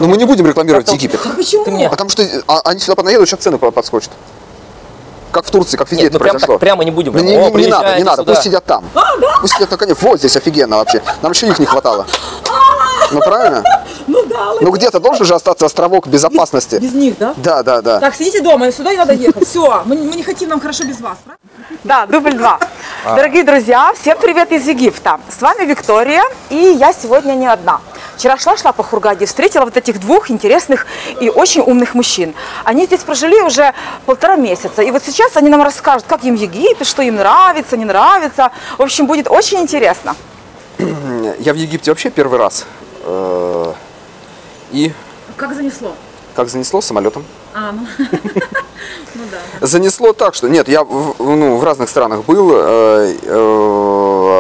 Но мы не будем рекламировать Египет. А почему? Потому что они сюда понаедут, сейчас цены подскочат. Как в Турции, как везде. Нет, это произошло. Прямо не будем. Ну, не надо, не надо. Пусть сидят там. Пусть сидят на коне. Вот здесь офигенно вообще. Нам еще их не хватало. Ну правильно? Ну да. Ну где-то должен же остаться островок безопасности. Без них, да? Да. Так, сидите дома, сюда не надо ехать. Все, мы не хотим, нам хорошо без вас, правда? Да, дубль 2. Дорогие друзья, всем привет из Египта. С вами Виктория, и я сегодня не одна. Вчера шла по Хургаде, встретила вот этих двух интересных и очень умных мужчин. Они здесь прожили уже 1,5 месяца. И вот сейчас они нам расскажут, как им Египет, что им нравится, не нравится. В общем, будет очень интересно. Я в Египте вообще первый раз. И... Как занесло? Как занесло? Самолетом. Ну да. Занесло так, что... Нет, я в разных странах был.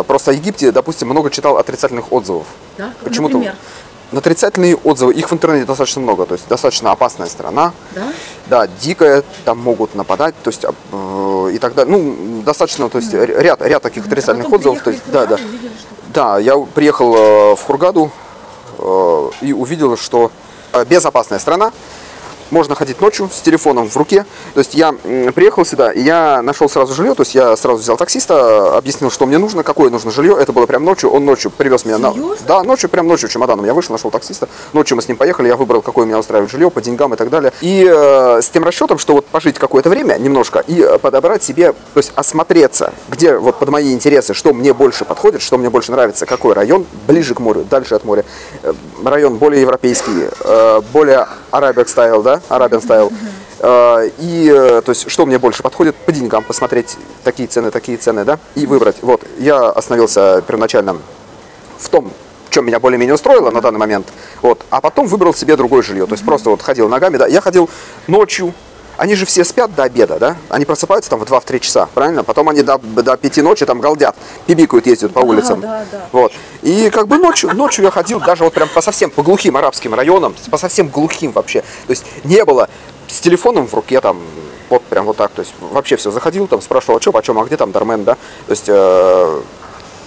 Просто о Египте, допустим, много читал отрицательных отзывов. Да? Почему-то. Например? Отрицательные отзывы, их в интернете достаточно много. То есть достаточно опасная страна. Да? Да, дикая, там могут нападать, то есть и так далее. Ну, достаточно, то есть ряд таких отрицательных отзывов. То есть, да, я приехал в Хургаду и увидел, что безопасная страна. Можно ходить ночью с телефоном в руке. То есть я приехал сюда, и я нашел сразу жилье. То есть я сразу взял таксиста, объяснил, что мне нужно, какое нужно жилье. Это было прям ночью. Он ночью привез меня. Да, ночью, прям ночью чемоданом. Я вышел, нашел таксиста. Ночью мы с ним поехали. Я выбрал, какое меня устраивает жилье, по деньгам и так далее. И с тем расчетом, что вот пожить какое-то время немножко и подобрать себе, то есть осмотреться, где вот под мои интересы, что мне больше подходит, что мне больше нравится, какой район, ближе к морю, дальше от моря. Район более европейский, более Arabic style, да? Arabian style. И, то есть, что мне больше подходит, по деньгам посмотреть, такие цены, да, и выбрать. Вот, я остановился первоначально в том, в чем меня более-менее устроило на данный момент, вот, а потом выбрал себе другое жилье, то есть, просто вот ходил ногами, да, я ходил ночью. Они же все спят до обеда, да? Они просыпаются там в 2-3 часа, правильно? Потом они до 5 ночи там галдят, пибикают, ездят по улицам. Да. Вот. И как бы ночью я ходил даже вот прям по глухим арабским районам, по совсем глухим вообще. То есть не было с телефоном в руке там, вот прям вот так. То есть вообще все, заходил там, спрашивал, что почем, а где там бармен, да? То есть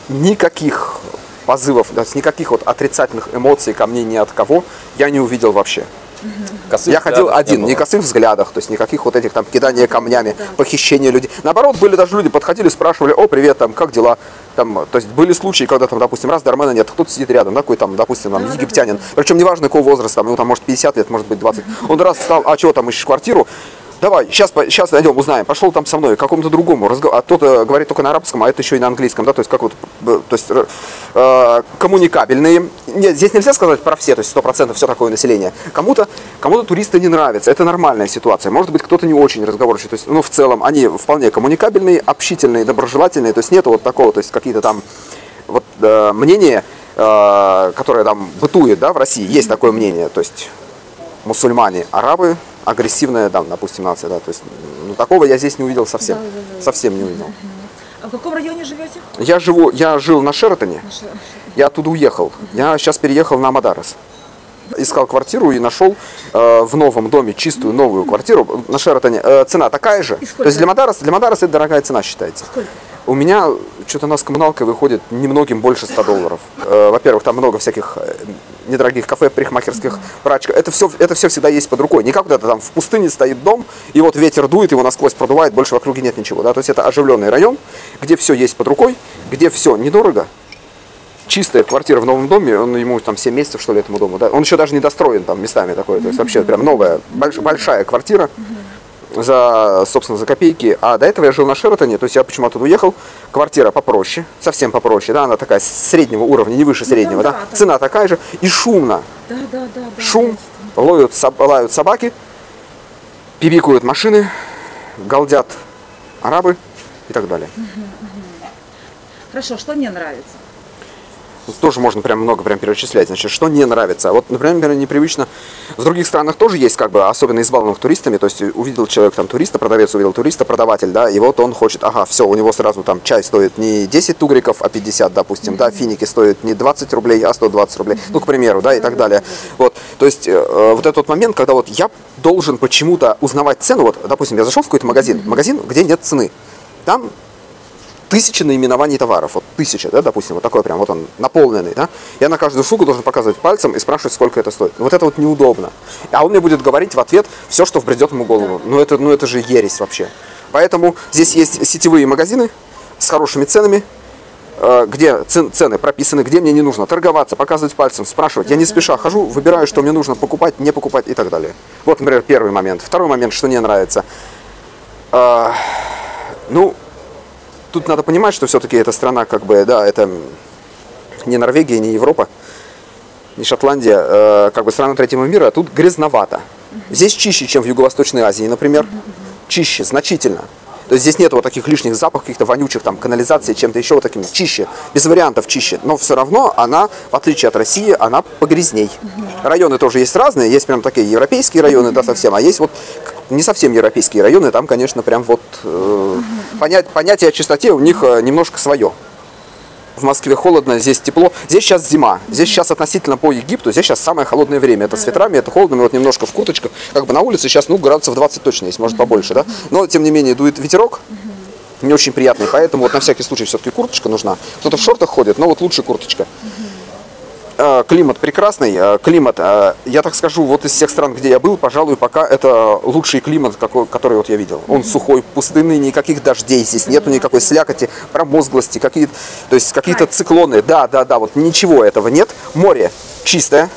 никаких позывов, то есть никаких вот отрицательных эмоций ко мне ни от кого я не увидел вообще. Я ходил один, не косых взглядах, то есть никаких вот этих там кидания камнями, похищения людей. Наоборот, были даже люди, подходили, спрашивали: о, привет, там, как дела? Там, то есть были случаи, когда там, допустим, раз бармена нет, кто-то сидит рядом, да, какой там, допустим, там, египтянин, причем неважно какого возраста, там, ему там может 50 лет, может быть 20. Он раз встал: а чего там, ищешь квартиру? Давай, сейчас найдем, узнаем. Пошел там со мной, к какому-то другому. А тот говорит только на арабском, а это еще и на английском, да, то есть как вот, то есть коммуникабельные. Нет, здесь нельзя сказать про все, то есть 100% все такое население. Кому-то туристы не нравятся, это нормальная ситуация. Может быть, кто-то не очень разговорчивый, то есть, ну, в целом, они вполне коммуникабельные, общительные, доброжелательные, то есть нету вот такого, то есть какие-то там вот мнения, которое там бытует, да, в России, есть такое мнение, то есть мусульмане, арабы, агрессивная, там, допустим, нация, да, то есть, ну, такого я здесь не увидел совсем, совсем не увидел. А в каком районе живете? Я жил на Шератоне, я оттуда уехал, я сейчас переехал на Амадарес. Искал квартиру и нашел в новом доме чистую новую квартиру на Шератоне. Цена такая же, то есть для Мадареса это дорогая цена считается. Сколько? У меня что-то у нас коммуналкой выходит немногим больше $100. Во-первых, там много всяких недорогих кафе, парикмахерских, прачка. Это все всегда есть под рукой. Не как куда-то там в пустыне стоит дом, и вот ветер дует, его насквозь продувает, больше в округе нет ничего. Да? То есть это оживленный район, где все есть под рукой, где все недорого. Чистая квартира в новом доме, ему там 7 месяцев, что ли, этому дому. Да? Он еще даже не достроен там местами такой. То есть вообще прям новая, большая квартира. Собственно, за копейки. А до этого я жил на Шератоне, то есть я почему оттуда уехал. Квартира попроще, совсем попроще, да, она такая среднего уровня, не выше среднего, да. Цена такая же и шумно. Шум, лают собаки, пибикают машины, галдят арабы и так далее. Хорошо, что не нравится? Тоже можно прям много перечислять. Значит, что не нравится. Вот, например, непривычно. В других странах тоже есть, как бы, особенно избалованных туристами. То есть увидел человек там туриста, продавец увидел туриста, продаватель, да, и вот он хочет, ага, все, у него сразу там чай стоит не 10 тугриков, а 50, допустим, да, финики стоят не 20 рублей, а 120 рублей, ну, к примеру, да, и так далее. Вот, то есть вот этот момент, когда вот я должен почему-то узнавать цену, вот, допустим, я зашел в какой-то магазин, где нет цены, там тысячи наименований товаров, вот 1000, да, допустим, вот такой прям, вот он наполненный, да, я на каждую штуку должен показывать пальцем и спрашивать, сколько это стоит. Вот это вот неудобно. А он мне будет говорить в ответ все, что вбредет ему в голову. Ну это же ересь вообще. Поэтому здесь есть сетевые магазины с хорошими ценами, где цены прописаны, где мне не нужно торговаться, показывать пальцем, спрашивать. Я не спеша хожу, выбираю, что мне нужно покупать, не покупать и так далее. Вот, например, первый момент. Второй момент, что мне нравится. Ну, тут надо понимать, что все-таки эта страна, как бы, да, это не Норвегия, не Европа, не Шотландия, как бы страна третьего мира, а тут грязновато. Здесь чище, чем в Юго-Восточной Азии, например. Чище, значительно. То есть здесь нет вот таких лишних запахов, каких-то вонючих, там, канализации, чем-то еще вот таким. Чище, без вариантов чище. Но все равно она, в отличие от России, она погрязней. Районы тоже есть разные. Есть прям такие европейские районы, да, совсем. А есть вот не совсем европейские районы. Там, конечно, прям вот понятие о чистоте у них немножко свое. В Москве холодно, здесь тепло. Здесь сейчас зима. Здесь сейчас относительно по Египту, здесь сейчас самое холодное время. Это с ветрами, это холодно, вот немножко в курточках. Как бы на улице сейчас, ну, градусов 20 точно есть, может побольше, да? Но, тем не менее, дует ветерок. Не очень приятный, поэтому вот на всякий случай все-таки курточка нужна. Кто-то в шортах ходит, но вот лучше курточка. Климат прекрасный. Климат, я так скажу, вот из всех стран, где я был, пожалуй, пока это лучший климат, который вот я видел. Он сухой, пустынный, никаких дождей здесь нету, никакой слякоти, промозглости, то есть какие-то циклоны. Да, вот ничего этого нет. Море чистое.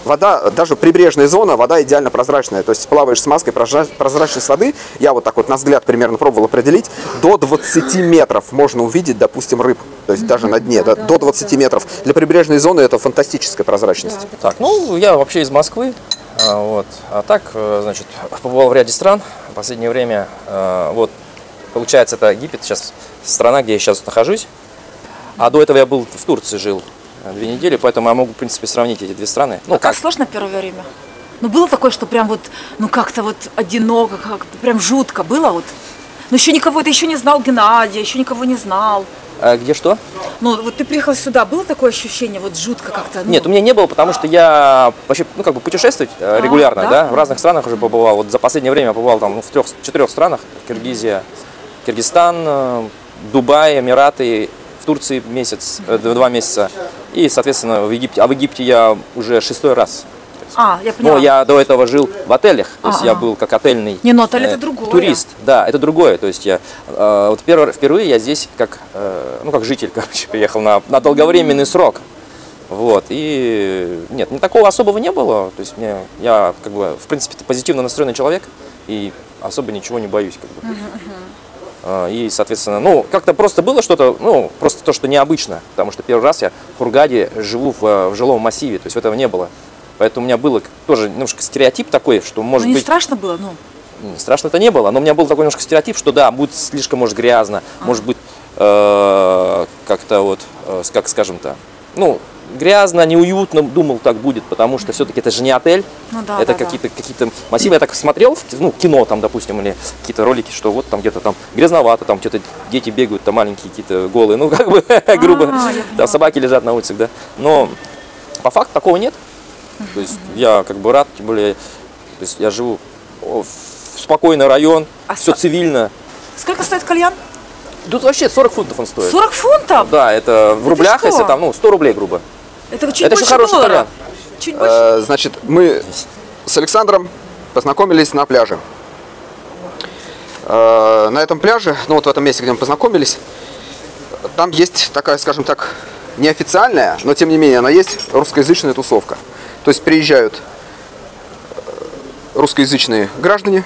Вода, даже прибрежная зона, вода идеально прозрачная. То есть плаваешь с маской, прозрачность воды, я вот так вот на взгляд примерно пробовал определить, до 20 метров можно увидеть, допустим, рыб. То есть даже на дне, да, до 20 метров. Для прибрежной зоны это фантастическая прозрачность. Так, ну, я вообще из Москвы. Вот. А так, значит, побывал в ряде стран в последнее время. Вот, получается, это Египет, сейчас страна, где я сейчас нахожусь. А до этого я был в Турции, жил 2 недели, поэтому я могу, в принципе, сравнить эти две страны. Ну, как сложно первое время? Ну, было такое, что прям вот, ну, как-то вот одиноко, как-то прям жутко было вот? Ну, еще никого, ты еще не знал Геннадия, еще никого не знал. А где что? Ну, вот ты приехал сюда, было такое ощущение, вот жутко как-то? Ну... Нет, у меня не было, потому что я вообще, ну, как бы путешествовать регулярно, да? В разных странах уже побывал. Вот за последнее время я побывал там, ну, в 3-4 странах. Киргизия, Киргизстан, Дубай, Эмираты, в Турции 2 месяца. И, соответственно, в Египте. А в Египте я уже 6-й раз. Я поняла. Но я до этого жил в отелях, то есть я был как отельный отель это другое. Турист. Да, это другое. То есть я вот впервые я здесь как, ну, как житель, короче, приехал на долговременный срок. Вот. И нет, такого особого не было. То есть я как бы в принципе позитивно настроенный человек и особо ничего не боюсь. Как бы. И, соответственно, ну, как-то просто было что-то, ну, просто то, что необычно, потому что первый раз я в Хургаде живу в жилом массиве, то есть этого не было. Поэтому у меня было тоже немножко стереотип такой, что может быть... не страшно было, ну? Страшно это не было, но у меня был такой немножко стереотип, что да, будет слишком, может, грязно, может быть, как-то вот, как скажем-то, ну, грязно, неуютно, думал, так будет, потому что все-таки это же не отель, ну, да, это какие-то массивы. Я так смотрел, ну, кино там, допустим, или какие-то ролики, что вот там где-то там грязновато, там что-то дети бегают, там маленькие какие-то голые, ну, как бы, грубо, там собаки лежат на улицах, да, но по факту такого нет. То есть я как бы рад, тем более, то есть я живу в спокойный район, все цивильно. Сколько стоит кальян? Тут вообще 40 фунтов он стоит. 40 фунтов? Да, это в рублях, если там, ну, 100 рублей, грубо. Это чуть больше хороший доллара. Чуть больше. Значит, мы с Александром познакомились на пляже. На этом пляже, ну вот в этом месте, где мы познакомились, там есть такая, скажем так, неофициальная, но тем не менее она есть, русскоязычная тусовка. То есть приезжают русскоязычные граждане,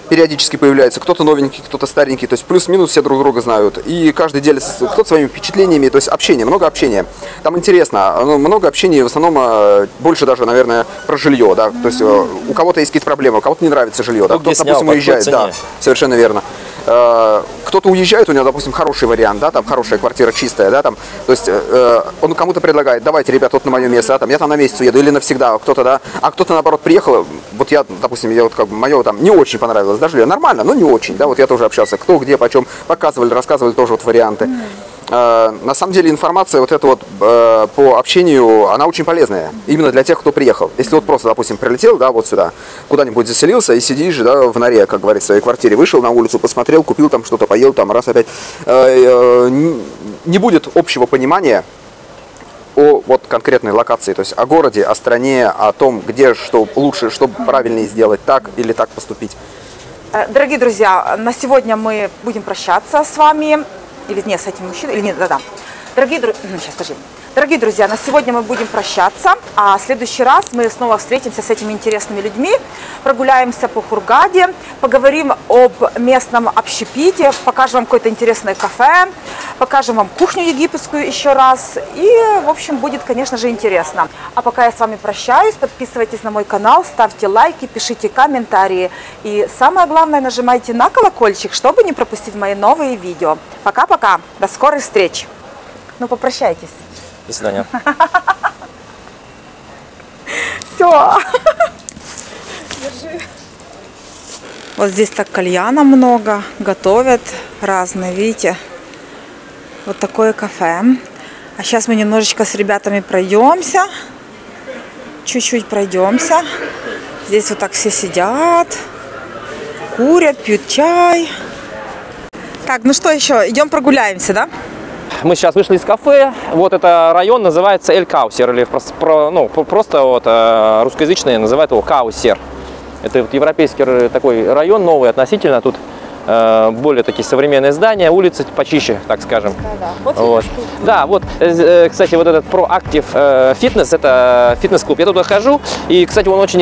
периодически появляются, кто-то новенький, кто-то старенький, то есть плюс-минус все друг друга знают. И каждый делится, кто-то своими впечатлениями, то есть общение, много общения. Там интересно, много общения, в основном больше даже, наверное, про жилье, да, то есть у кого-то есть какие-то проблемы, у кого-то не нравится жилье, да, кто-то, допустим, уезжает, да, совершенно верно. Кто-то уезжает, у него, допустим, хороший вариант, да, там хорошая квартира чистая, да, там, то есть он кому-то предлагает, давайте, ребят, вот на мое место, да, там, я там на месяц уеду или навсегда, кто-то, да, а кто-то, наоборот, приехал, вот я, допустим, я вот как бы мое там не очень понравилось, даже нормально, но не очень, да, вот я тоже общался, кто, где, почем, показывали, рассказывали тоже вот варианты. на самом деле информация вот эта вот по общению, она очень полезная. Именно для тех, кто приехал. Если вот просто, допустим, прилетел, да, вот сюда, куда-нибудь заселился и сидишь, да, в норе, как говорится, в своей квартире, вышел на улицу, посмотрел, купил там что-то, поел, там раз опять. Не будет общего понимания о вот конкретной локации, то есть о городе, о стране, о том, где что лучше, что правильнее сделать, так или так поступить. Дорогие друзья, на сегодня мы будем прощаться с вами. Или нет, с этим мужчиной, или нет, да-да. Дорогие друзья, на сегодня мы будем прощаться, а в следующий раз мы снова встретимся с этими интересными людьми, прогуляемся по Хургаде, поговорим об местном общепите, покажем вам какое-то интересное кафе, покажем вам кухню египетскую еще раз, и, в общем, будет, конечно же, интересно. А пока я с вами прощаюсь, подписывайтесь на мой канал, ставьте лайки, пишите комментарии, и самое главное, нажимайте на колокольчик, чтобы не пропустить мои новые видео. Пока-пока, до скорых встреч! Ну, попрощайтесь. До свидания. Все. Держи. Вот здесь так кальяна много, готовят разные, видите. Вот такое кафе. А сейчас мы немножечко с ребятами пройдемся. Чуть-чуть пройдемся. Здесь вот так все сидят, курят, пьют чай. Так, ну что еще? Идем прогуляемся, да? Мы сейчас вышли из кафе. Вот это район называется Эль-Каусер, или просто вот русскоязычные называют его Каусер. Это вот европейский такой район, новый относительно. Тут более такие современные здания, улицы почище, так скажем. Вот. Да, вот, кстати, вот этот Proactive Fitness, это фитнес-клуб. Я туда хожу, и, кстати, он очень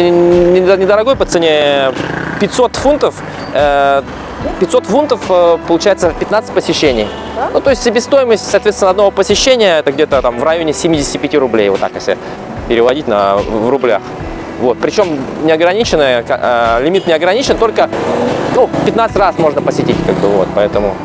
недорогой по цене 500 фунтов. 500 фунтов получается 15 посещений. Да? Ну, то есть себестоимость, соответственно, одного посещения это где-то там в районе 75 рублей, вот так, если переводить в рублях. Вот. Причем неограниченная, лимит не ограничен, только 15 раз можно посетить, как бы, вот, поэтому